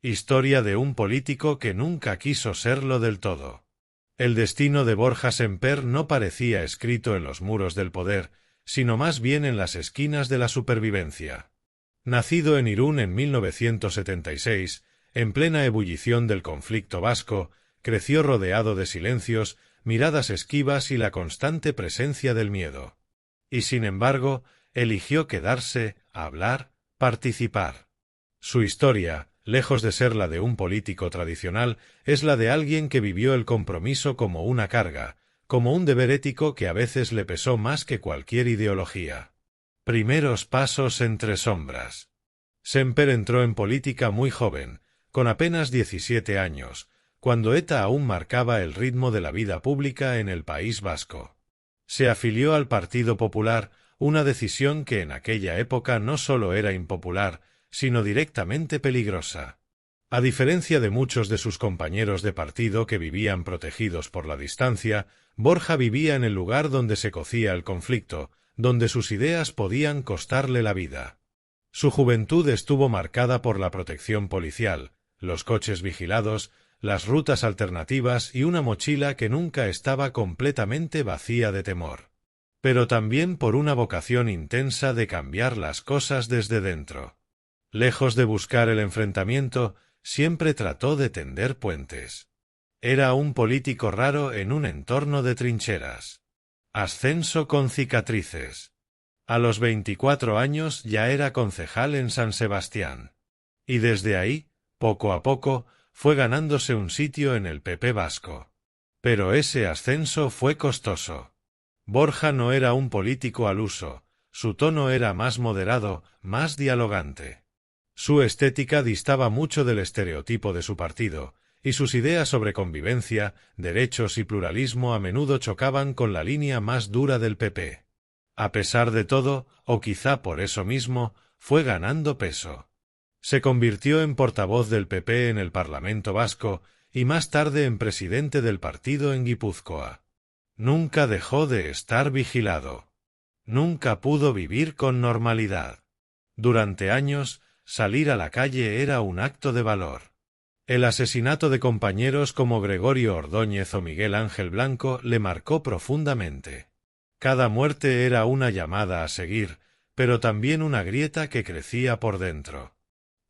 Historia de un político que nunca quiso serlo del todo. El destino de Borja Semper no parecía escrito en los muros del poder, sino más bien en las esquinas de la supervivencia. Nacido en Irún en 1976, en plena ebullición del conflicto vasco, creció rodeado de silencios, miradas esquivas y la constante presencia del miedo. Y sin embargo, eligió quedarse, hablar, participar. Su historia, lejos de ser la de un político tradicional, es la de alguien que vivió el compromiso como una carga, como un deber ético que a veces le pesó más que cualquier ideología. Primeros pasos entre sombras. Semper entró en política muy joven, con apenas 17 años, cuando ETA aún marcaba el ritmo de la vida pública en el País Vasco. Se afilió al Partido Popular, una decisión que en aquella época no solo era impopular, sino directamente peligrosa. A diferencia de muchos de sus compañeros de partido que vivían protegidos por la distancia, Borja vivía en el lugar donde se cocía el conflicto, donde sus ideas podían costarle la vida. Su juventud estuvo marcada por la protección policial, los coches vigilados, las rutas alternativas y una mochila que nunca estaba completamente vacía de temor. Pero también por una vocación intensa de cambiar las cosas desde dentro. Lejos de buscar el enfrentamiento, siempre trató de tender puentes. Era un político raro en un entorno de trincheras. Ascenso con cicatrices. A los 24 años ya era concejal en San Sebastián. Y desde ahí, poco a poco, fue ganándose un sitio en el PP vasco. Pero ese ascenso fue costoso. Borja no era un político al uso, su tono era más moderado, más dialogante. Su estética distaba mucho del estereotipo de su partido, y sus ideas sobre convivencia, derechos y pluralismo a menudo chocaban con la línea más dura del PP. A pesar de todo, o quizá por eso mismo, fue ganando peso. Se convirtió en portavoz del PP en el Parlamento vasco y más tarde en presidente del partido en Guipúzcoa. Nunca dejó de estar vigilado. Nunca pudo vivir con normalidad. Durante años, salir a la calle era un acto de valor. El asesinato de compañeros como Gregorio Ordóñez o Miguel Ángel Blanco le marcó profundamente. Cada muerte era una llamada a seguir, pero también una grieta que crecía por dentro.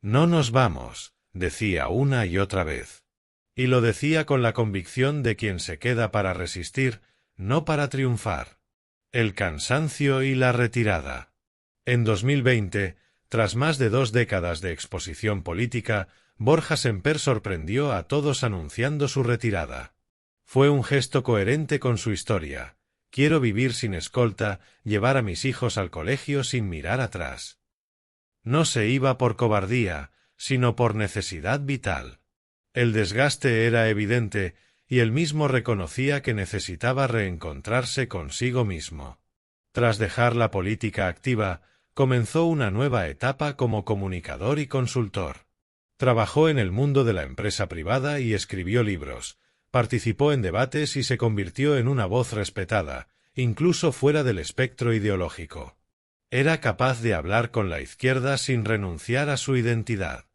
«No nos vamos», decía una y otra vez. Y lo decía con la convicción de quien se queda para resistir, no para triunfar. El cansancio y la retirada. En 2020, tras más de 2 décadas de exposición política, Borja Semper sorprendió a todos anunciando su retirada. Fue un gesto coherente con su historia. Quiero vivir sin escolta, llevar a mis hijos al colegio sin mirar atrás. No se iba por cobardía, sino por necesidad vital. El desgaste era evidente, y él mismo reconocía que necesitaba reencontrarse consigo mismo. Tras dejar la política activa, comenzó una nueva etapa como comunicador y consultor. Trabajó en el mundo de la empresa privada y escribió libros, participó en debates y se convirtió en una voz respetada, incluso fuera del espectro ideológico. Era capaz de hablar con la izquierda sin renunciar a su identidad.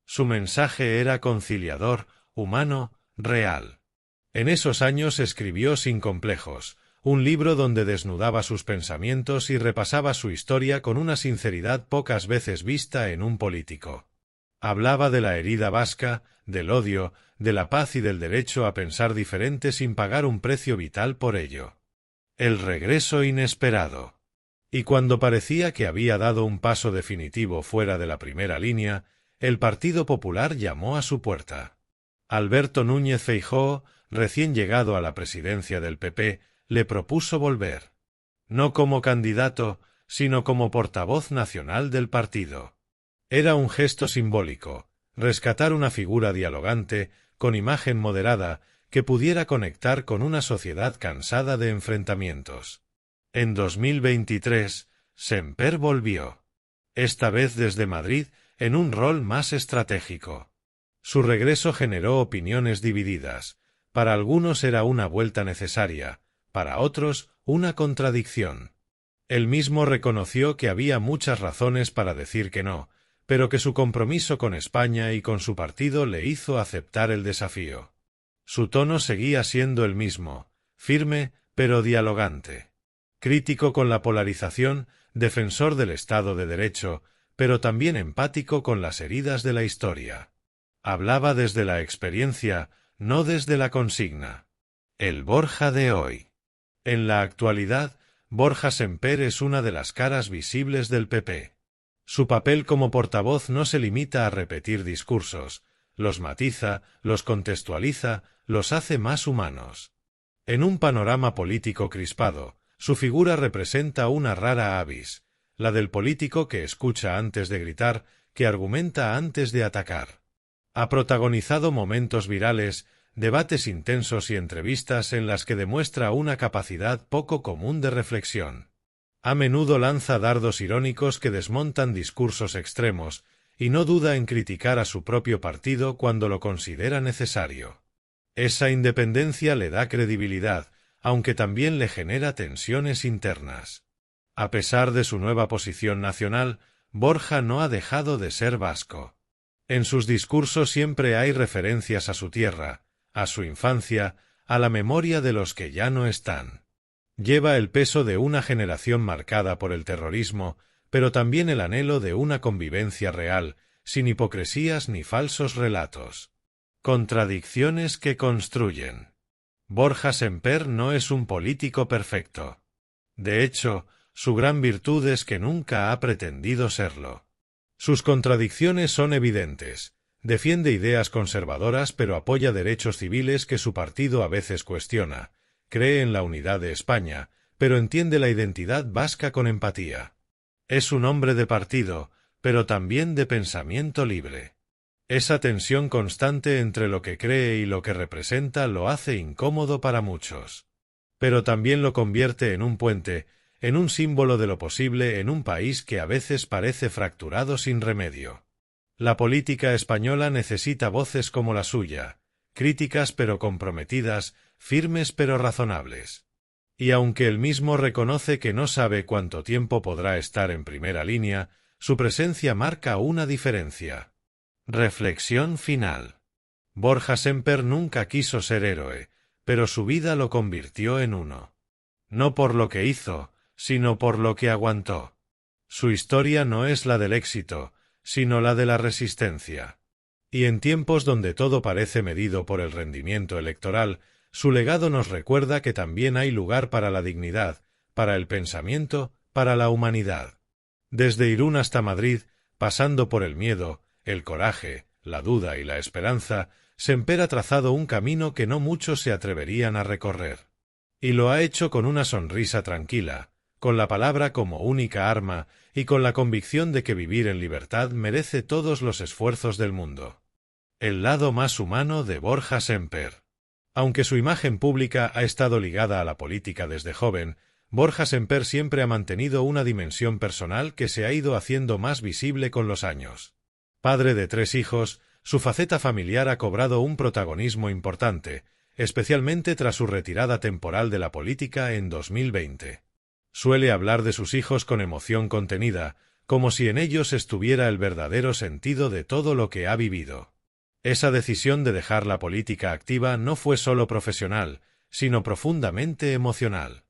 Su mensaje era conciliador, humano, real. En esos años escribió Sin complejos, un libro donde desnudaba sus pensamientos y repasaba su historia con una sinceridad pocas veces vista en un político. Hablaba de la herida vasca, del odio, de la paz y del derecho a pensar diferente sin pagar un precio vital por ello. El regreso inesperado. Y cuando parecía que había dado un paso definitivo fuera de la primera línea, el Partido Popular llamó a su puerta. Alberto Núñez Feijóo, recién llegado a la presidencia del PP, le propuso volver. No como candidato, sino como portavoz nacional del partido. Era un gesto simbólico, rescatar una figura dialogante, con imagen moderada, que pudiera conectar con una sociedad cansada de enfrentamientos. En 2023, Semper volvió. Esta vez desde Madrid, en un rol más estratégico. Su regreso generó opiniones divididas. Para algunos era una vuelta necesaria, para otros, una contradicción. Él mismo reconoció que había muchas razones para decir que no, pero que su compromiso con España y con su partido le hizo aceptar el desafío. Su tono seguía siendo el mismo, firme, pero dialogante. Crítico con la polarización, defensor del Estado de Derecho, pero también empático con las heridas de la historia. Hablaba desde la experiencia, no desde la consigna. El Borja de hoy. En la actualidad, Borja Semper es una de las caras visibles del PP. Su papel como portavoz no se limita a repetir discursos, los matiza, los contextualiza, los hace más humanos. En un panorama político crispado, su figura representa una rara avis, la del político que escucha antes de gritar, que argumenta antes de atacar. Ha protagonizado momentos virales, debates intensos y entrevistas en las que demuestra una capacidad poco común de reflexión. A menudo lanza dardos irónicos que desmontan discursos extremos, y no duda en criticar a su propio partido cuando lo considera necesario. Esa independencia le da credibilidad, aunque también le genera tensiones internas. A pesar de su nueva posición nacional, Borja no ha dejado de ser vasco. En sus discursos siempre hay referencias a su tierra, a su infancia, a la memoria de los que ya no están. Lleva el peso de una generación marcada por el terrorismo, pero también el anhelo de una convivencia real, sin hipocresías ni falsos relatos. Contradicciones que construyen. Borja Semper no es un político perfecto. De hecho, su gran virtud es que nunca ha pretendido serlo. Sus contradicciones son evidentes. Defiende ideas conservadoras pero apoya derechos civiles que su partido a veces cuestiona. Cree en la unidad de España, pero entiende la identidad vasca con empatía. Es un hombre de partido, pero también de pensamiento libre. Esa tensión constante entre lo que cree y lo que representa lo hace incómodo para muchos. Pero también lo convierte en un puente, en un símbolo de lo posible en un país que a veces parece fracturado sin remedio. La política española necesita voces como la suya, críticas pero comprometidas, firmes pero razonables. Y aunque él mismo reconoce que no sabe cuánto tiempo podrá estar en primera línea, su presencia marca una diferencia. Reflexión final. Borja Semper nunca quiso ser héroe, pero su vida lo convirtió en uno. No por lo que hizo, sino por lo que aguantó. Su historia no es la del éxito, sino la de la resistencia. Y en tiempos donde todo parece medido por el rendimiento electoral, su legado nos recuerda que también hay lugar para la dignidad, para el pensamiento, para la humanidad. Desde Irún hasta Madrid, pasando por el miedo, el coraje, la duda y la esperanza, Semper ha trazado un camino que no muchos se atreverían a recorrer. Y lo ha hecho con una sonrisa tranquila, con la palabra como única arma y con la convicción de que vivir en libertad merece todos los esfuerzos del mundo. El lado más humano de Borja Semper. Aunque su imagen pública ha estado ligada a la política desde joven, Borja Semper siempre ha mantenido una dimensión personal que se ha ido haciendo más visible con los años. Padre de 3 hijos, su faceta familiar ha cobrado un protagonismo importante, especialmente tras su retirada temporal de la política en 2020. Suele hablar de sus hijos con emoción contenida, como si en ellos estuviera el verdadero sentido de todo lo que ha vivido. Esa decisión de dejar la política activa no fue solo profesional, sino profundamente emocional.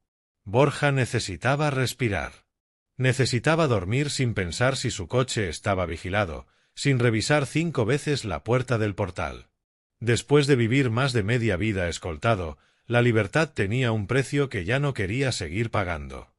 Borja necesitaba respirar. Necesitaba dormir sin pensar si su coche estaba vigilado, sin revisar 5 veces la puerta del portal. Después de vivir más de media vida escoltado, la libertad tenía un precio que ya no quería seguir pagando.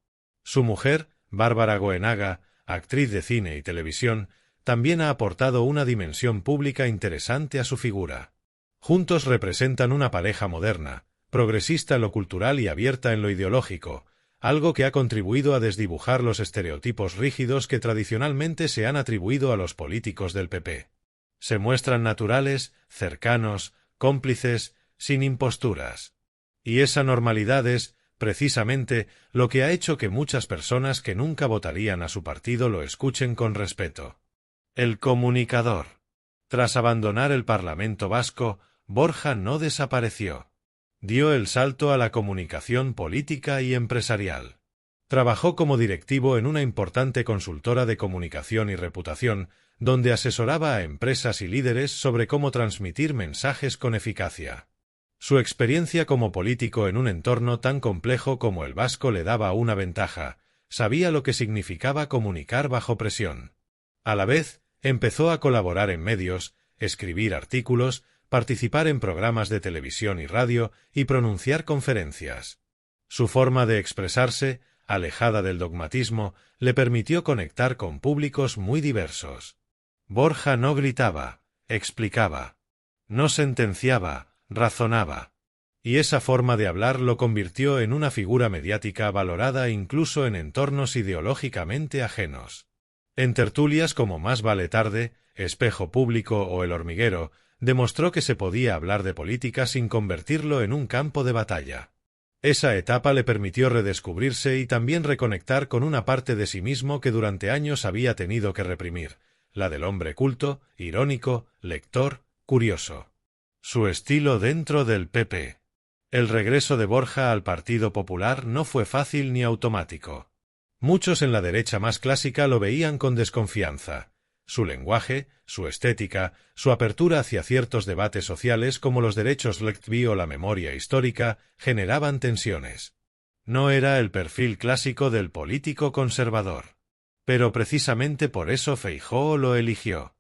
Su mujer, Bárbara Goenaga, actriz de cine y televisión, también ha aportado una dimensión pública interesante a su figura. Juntos representan una pareja moderna, progresista en lo cultural y abierta en lo ideológico, algo que ha contribuido a desdibujar los estereotipos rígidos que tradicionalmente se han atribuido a los políticos del PP. Se muestran naturales, cercanos, cómplices, sin imposturas. Y esa normalidad es, precisamente, lo que ha hecho que muchas personas que nunca votarían a su partido lo escuchen con respeto. El comunicador. Tras abandonar el Parlamento vasco, Borja no desapareció. Dio el salto a la comunicación política y empresarial. Trabajó como directivo en una importante consultora de comunicación y reputación, donde asesoraba a empresas y líderes sobre cómo transmitir mensajes con eficacia. Su experiencia como político en un entorno tan complejo como el vasco le daba una ventaja: sabía lo que significaba comunicar bajo presión. A la vez, empezó a colaborar en medios, escribir artículos, participar en programas de televisión y radio y pronunciar conferencias. Su forma de expresarse, alejada del dogmatismo, le permitió conectar con públicos muy diversos. Borja no gritaba, explicaba. No sentenciaba, razonaba. Y esa forma de hablar lo convirtió en una figura mediática valorada incluso en entornos ideológicamente ajenos. En tertulias como Más vale tarde, Espejo Público o El Hormiguero, demostró que se podía hablar de política sin convertirlo en un campo de batalla. Esa etapa le permitió redescubrirse y también reconectar con una parte de sí mismo que durante años había tenido que reprimir, la del hombre culto, irónico, lector, curioso. Su estilo dentro del PP. El regreso de Borja al Partido Popular no fue fácil ni automático. Muchos en la derecha más clásica lo veían con desconfianza. Su lenguaje, su estética, su apertura hacia ciertos debates sociales como los derechos LGTBI o la memoria histórica generaban tensiones. No era el perfil clásico del político conservador. Pero precisamente por eso Feijóo lo eligió.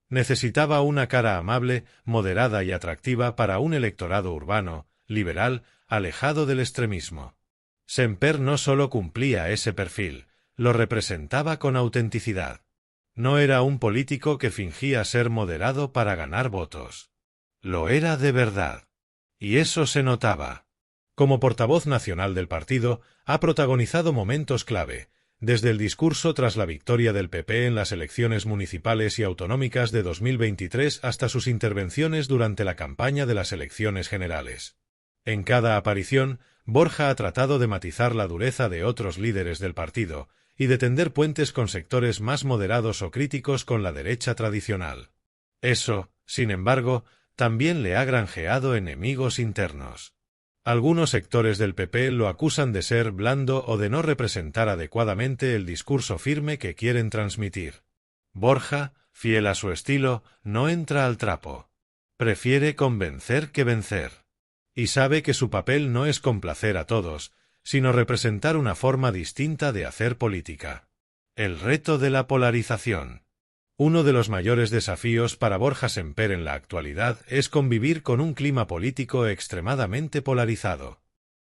Necesitaba una cara amable, moderada y atractiva para un electorado urbano, liberal, alejado del extremismo. Semper no solo cumplía ese perfil, lo representaba con autenticidad. No era un político que fingía ser moderado para ganar votos. Lo era de verdad. Y eso se notaba. Como portavoz nacional del partido, ha protagonizado momentos clave, desde el discurso tras la victoria del PP en las elecciones municipales y autonómicas de 2023 hasta sus intervenciones durante la campaña de las elecciones generales. En cada aparición, Borja ha tratado de matizar la dureza de otros líderes del partido y de tender puentes con sectores más moderados o críticos con la derecha tradicional. Eso, sin embargo, también le ha granjeado enemigos internos. Algunos sectores del PP lo acusan de ser blando o de no representar adecuadamente el discurso firme que quieren transmitir. Borja, fiel a su estilo, no entra al trapo. Prefiere convencer que vencer. Y sabe que su papel no es complacer a todos, sino representar una forma distinta de hacer política. El reto de la polarización. Uno de los mayores desafíos para Borja Semper en la actualidad es convivir con un clima político extremadamente polarizado.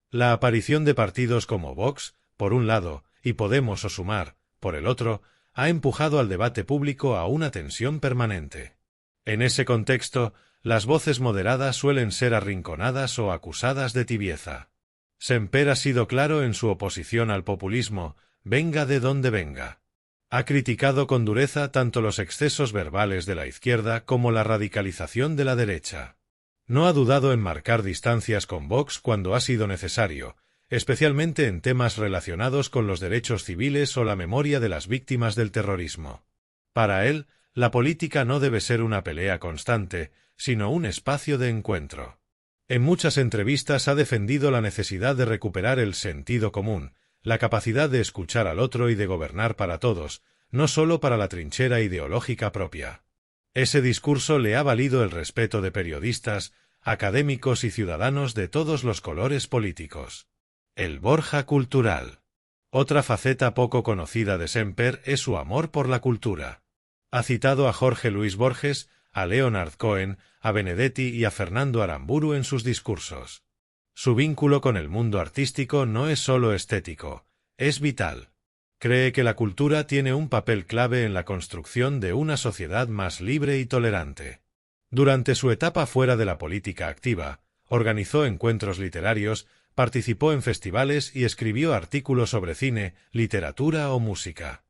La aparición de partidos como Vox, por un lado, y Podemos o Sumar, por el otro, ha empujado al debate público a una tensión permanente. En ese contexto, las voces moderadas suelen ser arrinconadas o acusadas de tibieza. Semper ha sido claro en su oposición al populismo, venga de donde venga. Ha criticado con dureza tanto los excesos verbales de la izquierda como la radicalización de la derecha. No ha dudado en marcar distancias con Vox cuando ha sido necesario, especialmente en temas relacionados con los derechos civiles o la memoria de las víctimas del terrorismo. Para él, la política no debe ser una pelea constante, sino un espacio de encuentro. En muchas entrevistas ha defendido la necesidad de recuperar el sentido común, la capacidad de escuchar al otro y de gobernar para todos, no solo para la trinchera ideológica propia. Ese discurso le ha valido el respeto de periodistas, académicos y ciudadanos de todos los colores políticos. El Borja cultural. Otra faceta poco conocida de Semper es su amor por la cultura. Ha citado a Jorge Luis Borges, a Leonard Cohen, a Benedetti y a Fernando Aramburu en sus discursos. Su vínculo con el mundo artístico no es solo estético, es vital. Cree que la cultura tiene un papel clave en la construcción de una sociedad más libre y tolerante. Durante su etapa fuera de la política activa, organizó encuentros literarios, participó en festivales y escribió artículos sobre cine, literatura o música.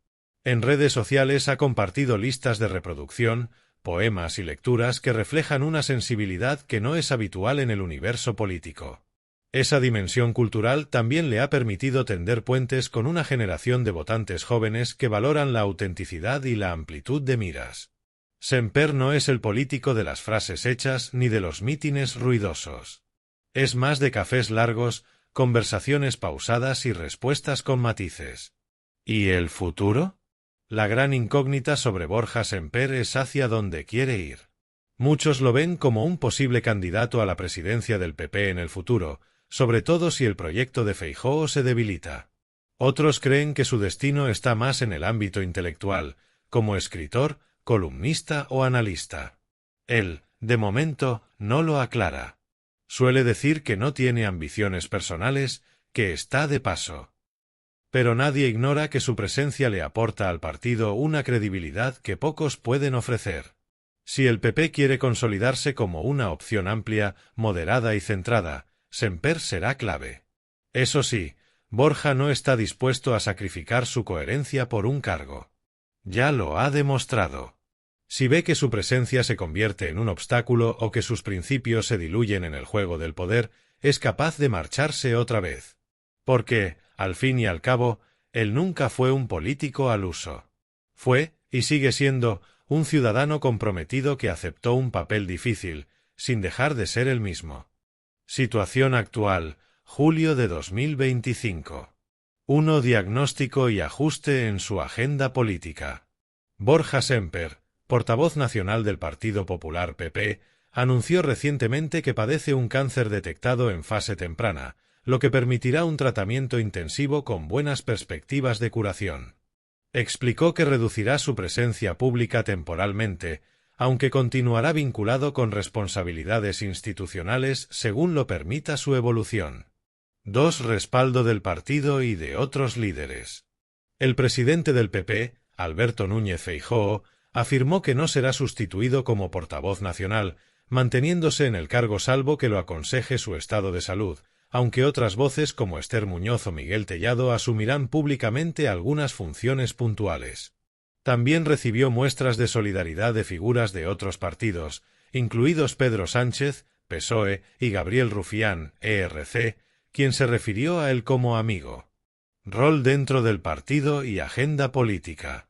En redes sociales ha compartido listas de reproducción, poemas y lecturas que reflejan una sensibilidad que no es habitual en el universo político. Esa dimensión cultural también le ha permitido tender puentes con una generación de votantes jóvenes que valoran la autenticidad y la amplitud de miras. Semper no es el político de las frases hechas ni de los mítines ruidosos. Es más de cafés largos, conversaciones pausadas y respuestas con matices. ¿Y el futuro? La gran incógnita sobre Borja Semper es hacia dónde quiere ir. Muchos lo ven como un posible candidato a la presidencia del PP en el futuro, sobre todo si el proyecto de Feijóo se debilita. Otros creen que su destino está más en el ámbito intelectual, como escritor, columnista o analista. Él, de momento, no lo aclara. Suele decir que no tiene ambiciones personales, que está de paso. Pero nadie ignora que su presencia le aporta al partido una credibilidad que pocos pueden ofrecer. Si el PP quiere consolidarse como una opción amplia, moderada y centrada, Semper será clave. Eso sí, Borja no está dispuesto a sacrificar su coherencia por un cargo. Ya lo ha demostrado. Si ve que su presencia se convierte en un obstáculo o que sus principios se diluyen en el juego del poder, es capaz de marcharse otra vez. Porque, al fin y al cabo, él nunca fue un político al uso. Fue, y sigue siendo, un ciudadano comprometido que aceptó un papel difícil, sin dejar de ser el mismo. Situación actual, julio de 2025. 1. Diagnóstico y ajuste en su agenda política. Borja Semper, portavoz nacional del Partido Popular PP, anunció recientemente que padece un cáncer detectado en fase temprana, lo que permitirá un tratamiento intensivo con buenas perspectivas de curación. Explicó que reducirá su presencia pública temporalmente, aunque continuará vinculado con responsabilidades institucionales según lo permita su evolución. 2. Respaldo del partido y de otros líderes. El presidente del PP, Alberto Núñez Feijóo, afirmó que no será sustituido como portavoz nacional, manteniéndose en el cargo salvo que lo aconseje su estado de salud, aunque otras voces como Esther Muñoz o Miguel Tellado asumirán públicamente algunas funciones puntuales. También recibió muestras de solidaridad de figuras de otros partidos, incluidos Pedro Sánchez, PSOE, y Gabriel Rufián, ERC, quien se refirió a él como amigo. Rol dentro del partido y agenda política.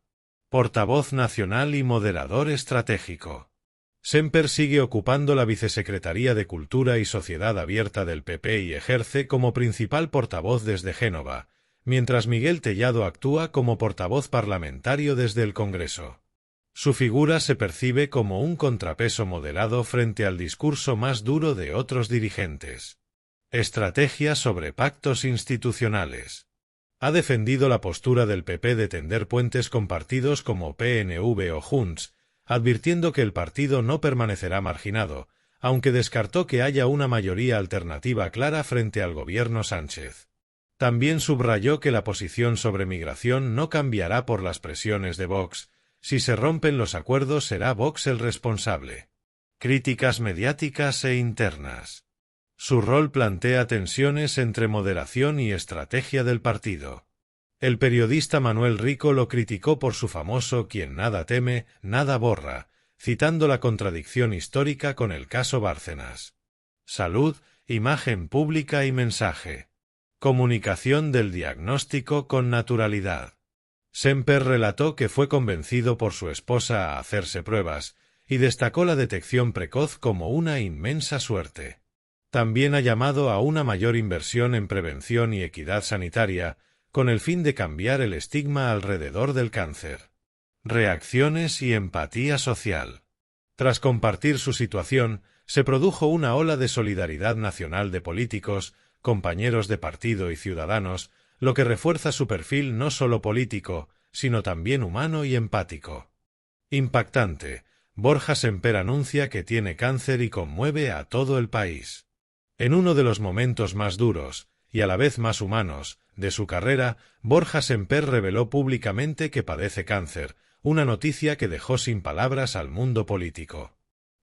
Portavoz nacional y moderador estratégico. Semper sigue ocupando la Vicesecretaría de Cultura y Sociedad Abierta del PP y ejerce como principal portavoz desde Génova, mientras Miguel Tellado actúa como portavoz parlamentario desde el Congreso. Su figura se percibe como un contrapeso moderado frente al discurso más duro de otros dirigentes. Estrategia sobre pactos institucionales. Ha defendido la postura del PP de tender puentes con partidos como PNV o Junts, advirtiendo que el partido no permanecerá marginado, aunque descartó que haya una mayoría alternativa clara frente al gobierno Sánchez. También subrayó que la posición sobre migración no cambiará por las presiones de Vox. Si se rompen los acuerdos será Vox el responsable. Críticas mediáticas e internas. Su rol plantea tensiones entre moderación y estrategia del partido. El periodista Manuel Rico lo criticó por su famoso «Quien nada teme, nada borra», citando la contradicción histórica con el caso Bárcenas. Salud, imagen pública y mensaje. Comunicación del diagnóstico con naturalidad. Semper relató que fue convencido por su esposa a hacerse pruebas, y destacó la detección precoz como una inmensa suerte. También ha llamado a una mayor inversión en prevención y equidad sanitaria, con el fin de cambiar el estigma alrededor del cáncer. Reacciones y empatía social. Tras compartir su situación, se produjo una ola de solidaridad nacional de políticos, compañeros de partido y ciudadanos, lo que refuerza su perfil no solo político, sino también humano y empático. Impactante. Borja Semper anuncia que tiene cáncer y conmueve a todo el país. En uno de los momentos más duros, y a la vez más humanos, de su carrera, Borja Semper reveló públicamente que padece cáncer, una noticia que dejó sin palabras al mundo político.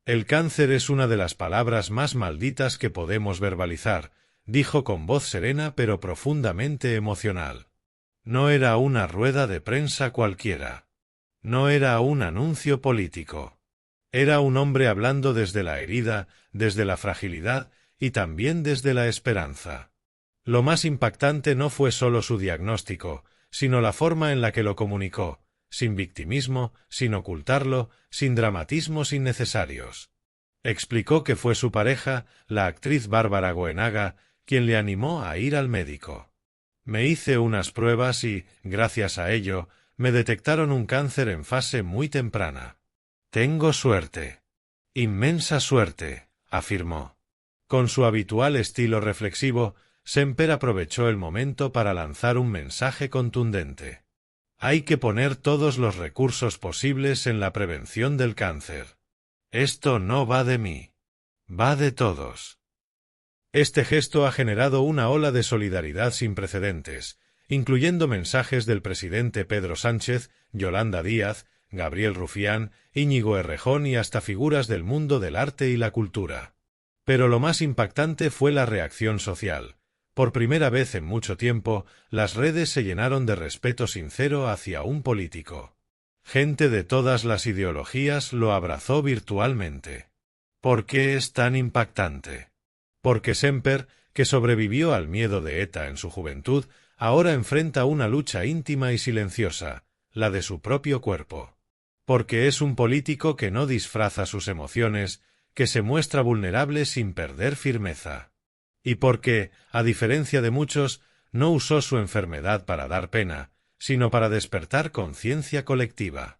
El cáncer es una de las palabras más malditas que podemos verbalizar, dijo con voz serena pero profundamente emocional. No era una rueda de prensa cualquiera. No era un anuncio político. Era un hombre hablando desde la herida, desde la fragilidad y también desde la esperanza. Lo más impactante no fue solo su diagnóstico, sino la forma en la que lo comunicó, sin victimismo, sin ocultarlo, sin dramatismos innecesarios. Explicó que fue su pareja, la actriz Bárbara Goenaga, quien le animó a ir al médico. Me hice unas pruebas y, gracias a ello, Me detectaron un cáncer en fase muy temprana. Tengo suerte. Inmensa suerte, afirmó. Con su habitual estilo reflexivo, Semper aprovechó el momento para lanzar un mensaje contundente. Hay que poner todos los recursos posibles en la prevención del cáncer. Esto no va de mí. Va de todos. Este gesto ha generado una ola de solidaridad sin precedentes, incluyendo mensajes del presidente Pedro Sánchez, Yolanda Díaz, Gabriel Rufián, Íñigo Errejón y hasta figuras del mundo del arte y la cultura. Pero lo más impactante fue la reacción social. Por primera vez en mucho tiempo, las redes se llenaron de respeto sincero hacia un político. Gente de todas las ideologías lo abrazó virtualmente. ¿Por qué es tan impactante? Porque Semper, que sobrevivió al miedo de ETA en su juventud, ahora enfrenta una lucha íntima y silenciosa, la de su propio cuerpo. Porque es un político que no disfraza sus emociones, que se muestra vulnerable sin perder firmeza. Y porque, a diferencia de muchos, no usó su enfermedad para dar pena, sino para despertar conciencia colectiva.